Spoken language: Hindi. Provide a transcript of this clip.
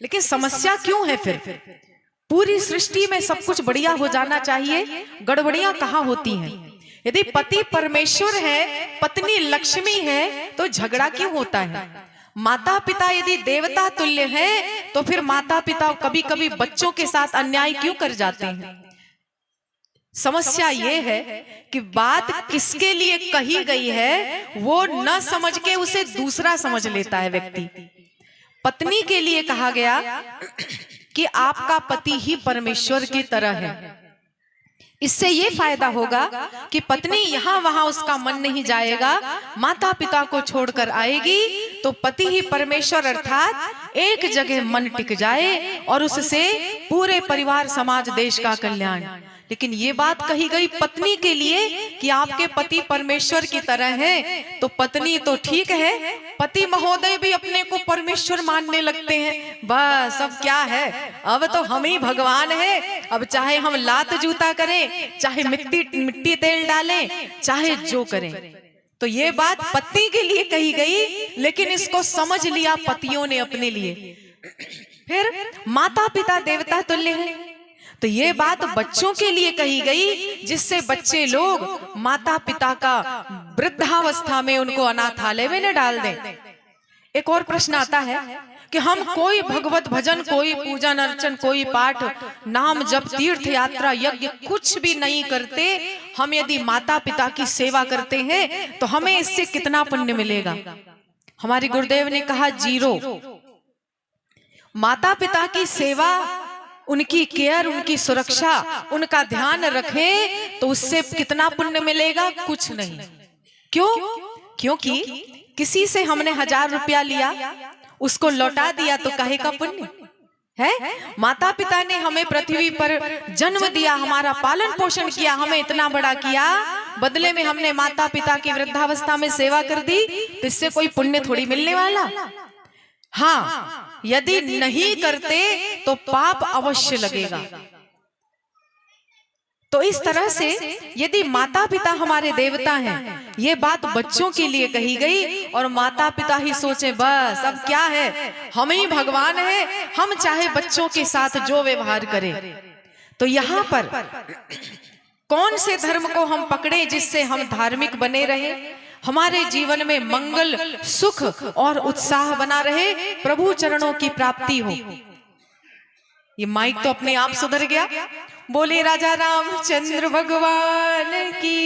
लेकिन समस्या क्यों है फिर? पूरी सृष्टि में सब कुछ बढ़िया हो जाना चाहिए, गड़बड़ियां कहाँ होती हैं? यदि पति परमेश्वर है, पत्नी लक्ष्मी है, तो झगड़ा क्यों होता है? माता पिता यदि देवता तुल्य हैं, तो फिर माता पिता कभी कभी बच्चों के साथ अन्याय क्यों कर जाते हैं? समस्या ये है कि बात किसके लिए कही गई है वो न समझ के उसे दूसरा समझ लेता है व्यक्ति। पत्नी के लिए कहा गया कि आपका पति ही परमेश्वर की तरह है। इससे ये फायदा होगा कि पत्नी यहां वहां उसका मन नहीं जाएगा, माता पिता को छोड़कर आएगी तो पति ही परमेश्वर अर्थात एक जगह मन टिक जाए और उससे पूरे परिवार समाज देश का कल्याण। लेकिन ये बात कही गई पत्नी के लिए कि आपके पति परमेश्वर की तरह हैं, तो पत्नी तो ठीक है, पति महोदय भी अपने को परमेश्वर मानने लगते हैं। बस अब क्या है, अब तो हम ही भगवान हैं, अब चाहे हम लात जूता करें, चाहे मिट्टी तेल डालें, चाहे जो करें। तो ये बात पत्नी के लिए कही गई, लेकिन इसको समझ लिया पतियों ने अपने लिए। फिर माता पिता देवता तुल्य हैं, तो ये बात बच्चों के लिए कही गई, जिससे बच्चे लोग माता पिता का वृद्धावस्था में उनको अनाथालय में न डाल दें। एक और प्रश्न आता है कि हम कोई भगवत भजन, कोई पूजन अर्चन, कोई पाठ, नाम जप, तीर्थ यात्रा, यज्ञ कुछ भी नहीं करते, हम यदि माता पिता की सेवा करते हैं तो हमें इससे कितना पुण्य मिलेगा? हमारे गुरुदेव ने कहा 0। माता पिता की सेवा, उनकी केयर, उनकी सुरक्षा, उनका ध्यान रखे तो उससे कितना पुण्य मिलेगा? कुछ नहीं। क्यों? क्योंकि किसी से हमने 1000 रुपया लिया, उसको लौटा दिया तो काहे का पुण्य है? माता पिता ने हमें पृथ्वी पर जन्म दिया, हमारा पालन पोषण किया, हमें इतना बड़ा किया, बदले में हमने माता पिता की वृद्धावस्था में सेवा कर दी, तो इससे कोई पुण्य थोड़ी मिलने वाला। हाँ, यदि नहीं करते तो पाप अवश्य लगेगा। तो इस तरह से यदि माता पिता हमारे देवता हैं, ये बात बच्चों के लिए कही गई, और माता पिता ही सोचे बस अब क्या है, हम ही भगवान हैं, हम चाहे बच्चों के साथ जो व्यवहार करें। तो यहाँ पर कौन से धर्म को हम पकड़े जिससे हम धार्मिक बने रहे, हमारे जीवन में मंगल, सुख और उत्साह बना रहे, प्रभु चरणों की प्राप्ति हो। ये माइक तो अपने आप सुधर गया। बोले राजा रामचंद्र भगवान की।